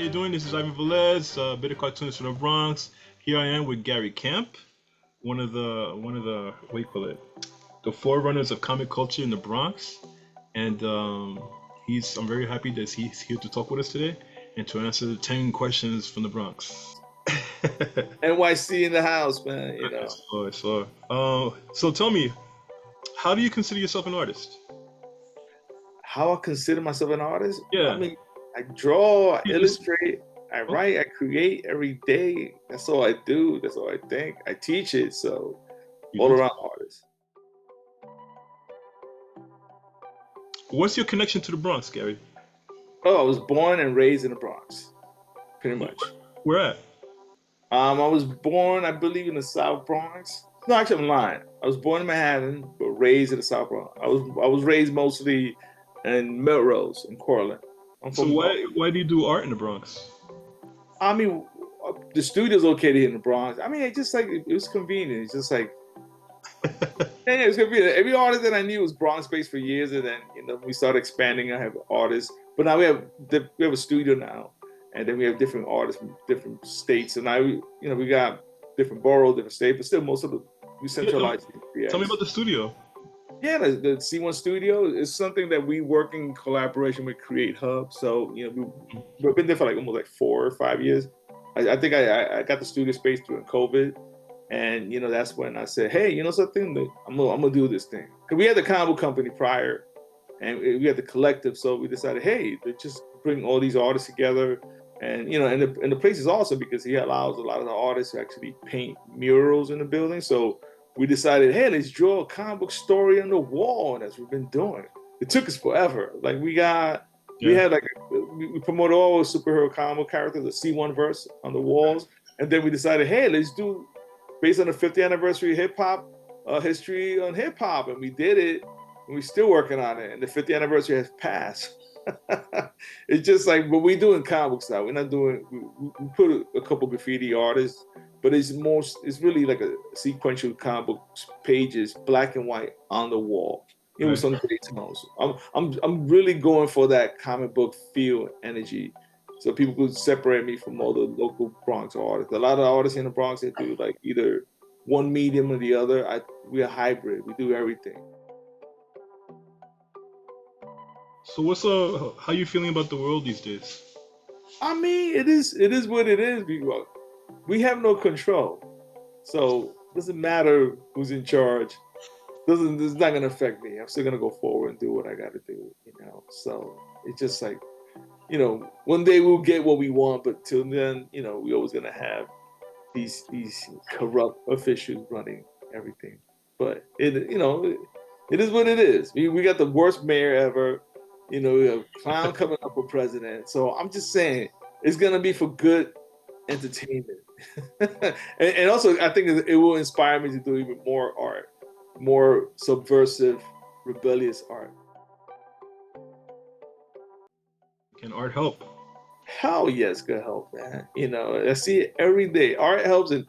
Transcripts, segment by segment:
you doing? This is Ivan Velez, bit of cartoonist from the Bronx. Here I am with Gary Camp, one of the what do you call it? The forerunners of comic culture in the Bronx, and I'm very happy that he's here to talk with us today and to answer the 10 questions from the Bronx. NYC in the house, man. You know. So tell me, how do you consider yourself an artist? How I consider myself an artist? Yeah. I mean, I draw, I You just- illustrate, I write, I create every day. That's all I do. That's all I think. I teach it. So you all do- around artist. What's your connection to the Bronx, Gary? Oh, I was born and raised in the Bronx, pretty much. Where at? I was born, I believe, in the South Bronx. No, actually, I'm lying. I was born in Manhattan, but raised in the South Bronx. I was raised mostly in Melrose, in Cortland. I'm So from why do you do art in the Bronx? I mean, the studio's located in the Bronx. I mean, it just like it was convenient. It's just like yeah, it was convenient. Every artist that I knew was Bronx based for years, and then we started expanding. I have artists, but now we have a studio now, and then we have different artists from different states, and we got different boroughs, different states, but still most of we centralize. Tell me about the studio. Yeah, the C1 Studio is something that we work in collaboration with Create Hub. So, we've been there for almost 4 or 5 years. I think I got the studio space during COVID. And, that's when I said, hey, something? I'm gonna do this thing. Because we had the comic book company prior and we had the collective. So we decided, hey, to just bring all these artists together. And, and the place is awesome because he allows a lot of the artists to actually paint murals in the building. So we decided, hey, let's draw a comic book story on the wall, and that's what we've been doing. It took us forever. We promoted all the superhero comic book characters, the C1 verse on the walls, and then we decided, hey, let's do based on the 50th anniversary of hip hop, history on hip hop, and we did it, and we're still working on it, and the 50th anniversary has passed. It's just but we doing comic books now. We're not doing. We put a couple graffiti artists, but it's really like a sequential comic book pages, black and white on the wall. With some great tones. I'm really going for that comic book feel energy, so people could separate me from all the local Bronx artists. A lot of artists in the Bronx, they do either one medium or the other. We're a hybrid. We do everything. So how you feeling about the world these days? I mean, it is what it is. We have no control. So it doesn't matter who's in charge. It's not gonna affect me. I'm still gonna go forward and do what I gotta do, So it's just one day we'll get what we want, but till then, we always gonna have these corrupt officials running everything. But it is what it is. We got the worst mayor ever. We have a clown coming up for president. So I'm just saying it's gonna be for good entertainment. and also I think it will inspire me to do even more art, more subversive, rebellious art. Can art help? Hell yes, good help, man. I see it every day. Art helps, and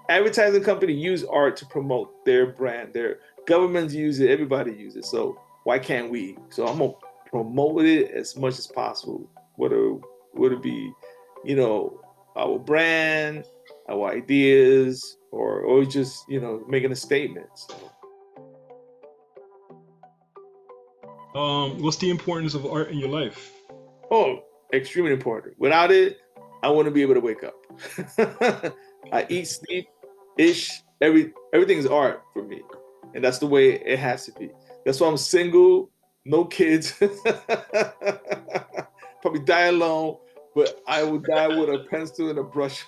advertising company use art to promote their brand. Their governments use it. Everybody uses it. So why can't we? So I'm gonna promote it as much as possible. Would it be, our brand, our ideas, or just making a statement. So. What's the importance of art in your life? Oh, extremely important. Without it, I wouldn't be able to wake up. I eat, sleep, everything is art for me, and that's the way it has to be. That's why I'm single, no kids, probably die alone, but I would die with a pencil and a brush.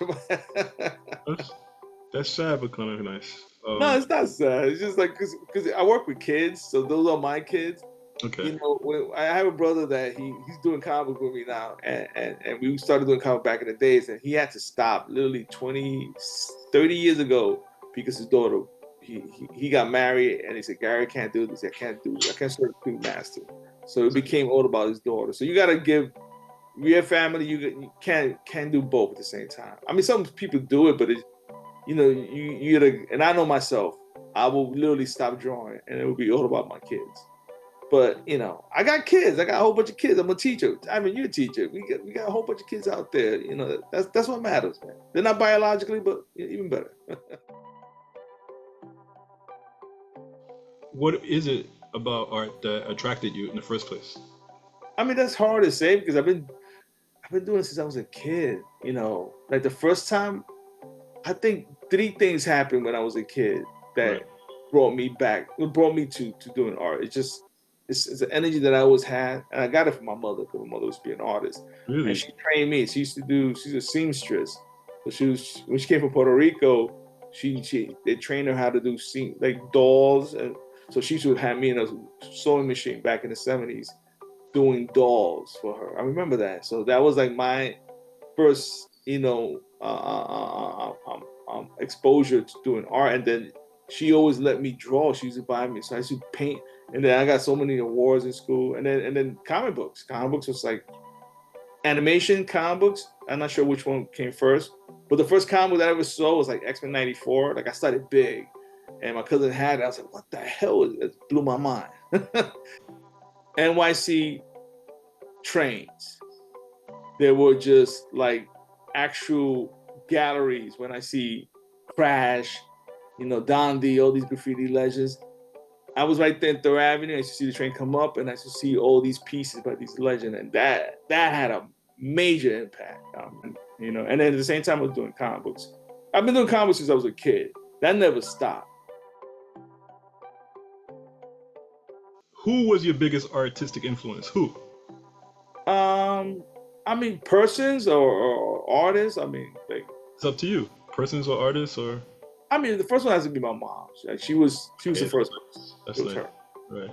That's sad, but kind of nice. No, it's not sad. It's just because I work with kids, so those are my kids. Okay. I have a brother that he's doing comic with me now, and we started doing comic back in the days, and he had to stop literally 30 years ago because his daughter, he got married, and he said, Gary, I can't do this. I can't serve two masters. So it became all about his daughter. So you got to we have family, you can't do both at the same time. I mean, some people do it, but and I know myself, I will literally stop drawing, and it will be all about my kids. But you know, I got kids. I got a whole bunch of kids. I'm a teacher. I mean, you're a teacher. We got a whole bunch of kids out there. You know, that's what matters, man. They're not biologically, but even better. What is it about art that attracted you in the first place? I mean, that's hard to say because I've been doing it since I was a kid. You know, like the first time, I think three things happened when I was a kid that Right. brought me back. It brought me to doing art. It's an energy that I always had, and I got it from my mother because my mother used to be an artist, and Really? she trained me. She's a seamstress. So when she came from Puerto Rico, they trained her how to do like dolls, and so she used to have me in a sewing machine back in the '70s doing dolls for her. I remember that. So that was like my first, exposure to doing art. And then she always let me draw. She used to buy me, so I used to paint. And then I got so many awards in school. And then comic books. Comic books was like animation comic books. I'm not sure which one came first, but the first comic book that I ever saw was like X-Men '94. Like I started big, and my cousin had it. I was like, "What the hell?" It blew my mind. NYC trains. There were just like actual galleries when I see Crash, Dondi, all these graffiti legends. I was right there in Third Avenue. I used to see the train come up, and I used to see all these pieces by these legends, and that had a major impact. And then at the same time, I was doing comic books. I've been doing comic books since I was a kid. That never stopped. Who was your biggest artistic influence? Who? Um, I mean, persons or artists. I mean, like, It's up to you. Persons or artists or I mean, the first one has to be my mom. She was the okay, first one. that's It was nice. her.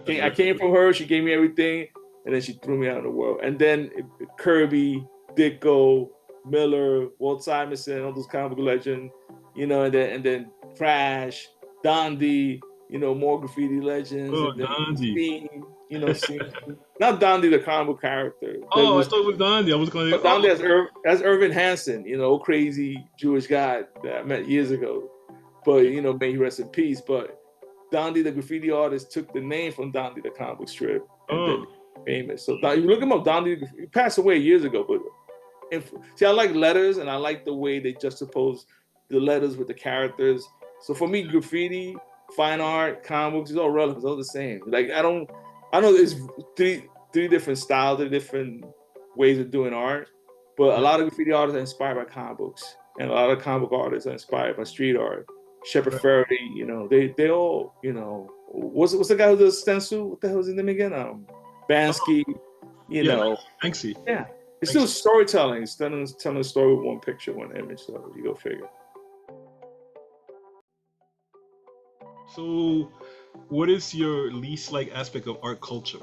Right. I came from her. She gave me everything, and then she threw me out of the world. And then Kirby, Ditko, Miller, Walt Simonson, all those comic book legends, and then Crash, Dondi, more graffiti legends, Oh, and then Gandhi. Steam, not Dondi the comic book character. That Oh, I was thought it was Gandhi. I was going to. but Dondi Oh, as Irvin Hansen, crazy Jewish guy that I met years ago. But may he rest in peace. But Dondi, the graffiti artist, took the name from Dondi, the comic book strip, and then famous. So you look him up, Dondi, he passed away years ago. But see, I like letters, and I like the way they juxtapose the letters with the characters. So for me, graffiti, fine art, comic books, it's all relevant. It's all the same. Like I know there's three different styles, three different ways of doing art, but a lot of graffiti artists are inspired by comic books, and a lot of comic book artists are inspired by street art. Shepard right. Fairey, they all, what's the guy who does stencil? What the hell is his name again? Oh, Bansky, yeah, Banksy. yeah. It's still Banksy. storytelling. It's telling a story with one picture, one image. So you go figure. So, what is your least like aspect of art culture?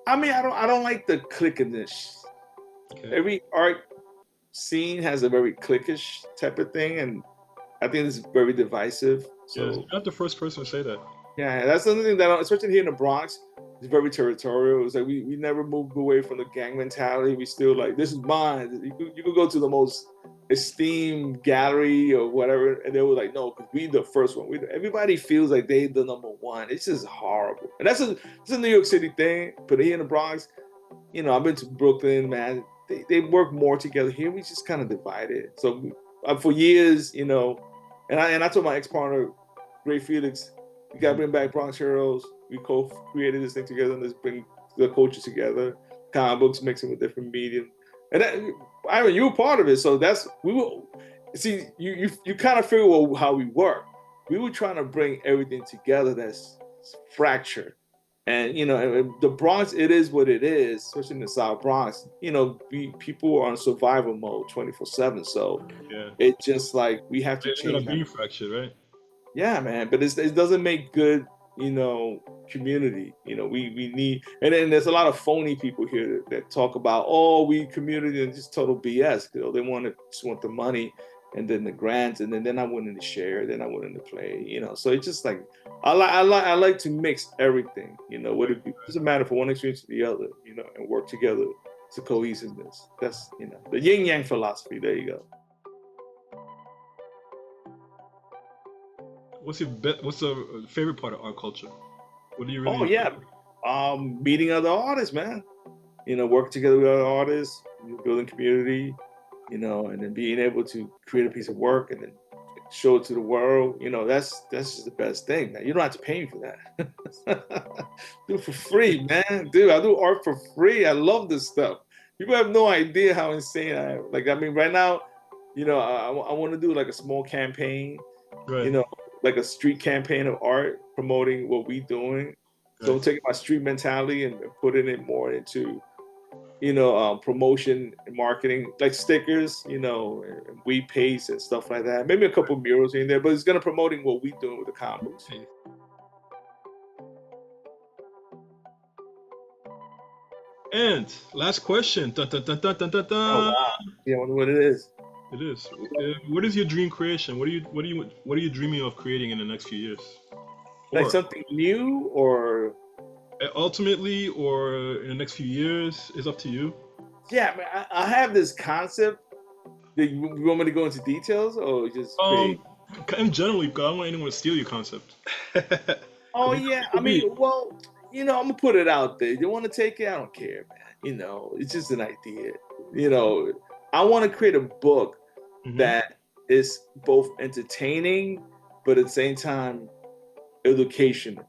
I mean, I don't like the clickiness. Okay. Every art scene has a very clickish type of thing, and I think it's very divisive. Yes, you're So not the first person to say that. yeah, that's another thing especially here in the Bronx, it's very territorial. It's like we never moved away from the gang mentality. We still like, this is mine. You could go to the most esteemed gallery or whatever, and they were like, no, because we the first one. Everybody feels like they the number one. It's just horrible. And it's a New York City thing, but here in the Bronx, I've been to Brooklyn, man. They work more together. Here we just kind of divided. So for years, and I told my ex-partner, Ray Felix, we got to bring back Bronx Heroes. We co-created this thing together, and let's bring the culture together. Comic books mixing with different medium, and Ivan, you were part of it. So we will see. You kind of figure out how we work. We were trying to bring everything together that's fractured, and the Bronx, it is what it is, especially in the South Bronx. People are in survival mode 24/7. So Yeah. it's just like we have to It's gonna change that. be fractured, right? Yeah, man, but it doesn't make good, community. We need, and then there's a lot of phony people here that talk about, oh, we community, and just total BS. They just want the money and then the grants, and then they're not willing to share, they're not willing to play. So it's just like I like to mix everything. It doesn't matter for one extreme to the other. And work together to cohesiveness. That's the yin yang philosophy. There you go. What's the favorite part of art culture? What do you Oh really? yeah, Meeting other artists, man. Working together with other artists, building community, and then being able to create a piece of work and then show it to the world. That's just the best thing, man. You don't have to pay me for that. Do it for free, man. Dude, I do art for free. I love this stuff. People have no idea how insane I am. Like, I mean, right now, I want to do like a small campaign, Right. like a street campaign of art promoting what we're doing. So I'm Right. taking my street mentality and putting it more into promotion and marketing, like stickers, and weed paste and stuff like that. Maybe a couple murals in there, but it's gonna promoting what we doing with the comic books. Okay. And last question. Dun, dun, dun, dun, dun, dun, Oh dun. wow! Yeah, I wonder what it is. It is. What is your dream creation? What are you dreaming of creating in the next few years? Like Or something new, or ultimately, or in the next few years, is up to you. yeah, I mean, I have this concept. That you want me to go into details, or just vague? In generally, because I don't want anyone to steal your concept. Oh 'Cause yeah, it I could be. mean, well, I'm gonna put it out there. You want to take it? I don't care, man. It's just an idea. I want to create a book Hmm. that is both entertaining, but at the same time educational.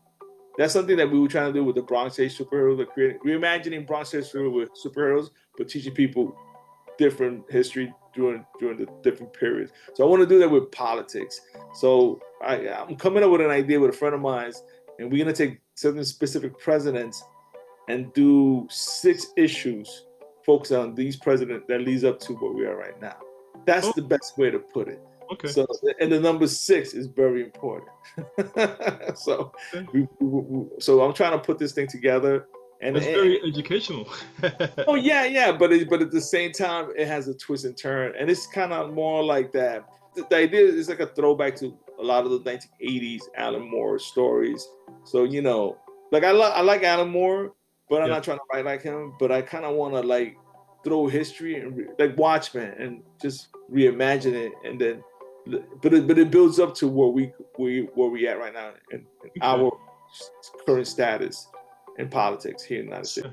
That's something that we were trying to do with the Bronx Age superheroes, reimagining Bronx Age superheroes with superheroes, but teaching people different history during the different periods. So I want to do that with politics. So I'm coming up with an idea with a friend of mine, and we're gonna take certain specific presidents and do 6 issues focus on these presidents that leads up to where we are right now. That's Oh, the best way to put it. okay. So, and the number 6 is very important. so, Okay. so I'm trying to put this thing together, That's very educational. oh yeah, yeah, but at the same time, it has a twist and turn, and it's kind of more like that. The idea is like a throwback to a lot of the 1980s Alan Moore stories. So like I like Alan Moore, but I'm Yeah. not trying to write like him. But I kind of want to like throw history and like Watchmen and just reimagine it, and then but it builds up to where we at right now in Okay. our current status in politics here in the United States.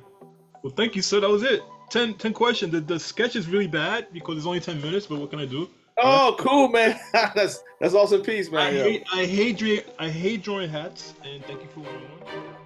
Well, thank you, sir. That was it. 10 questions. The sketch is really bad because it's only 10 minutes, but what can I do? All right. Oh, cool, man. That's awesome piece, man. Yeah. I hate drawing hats, and thank you for 101.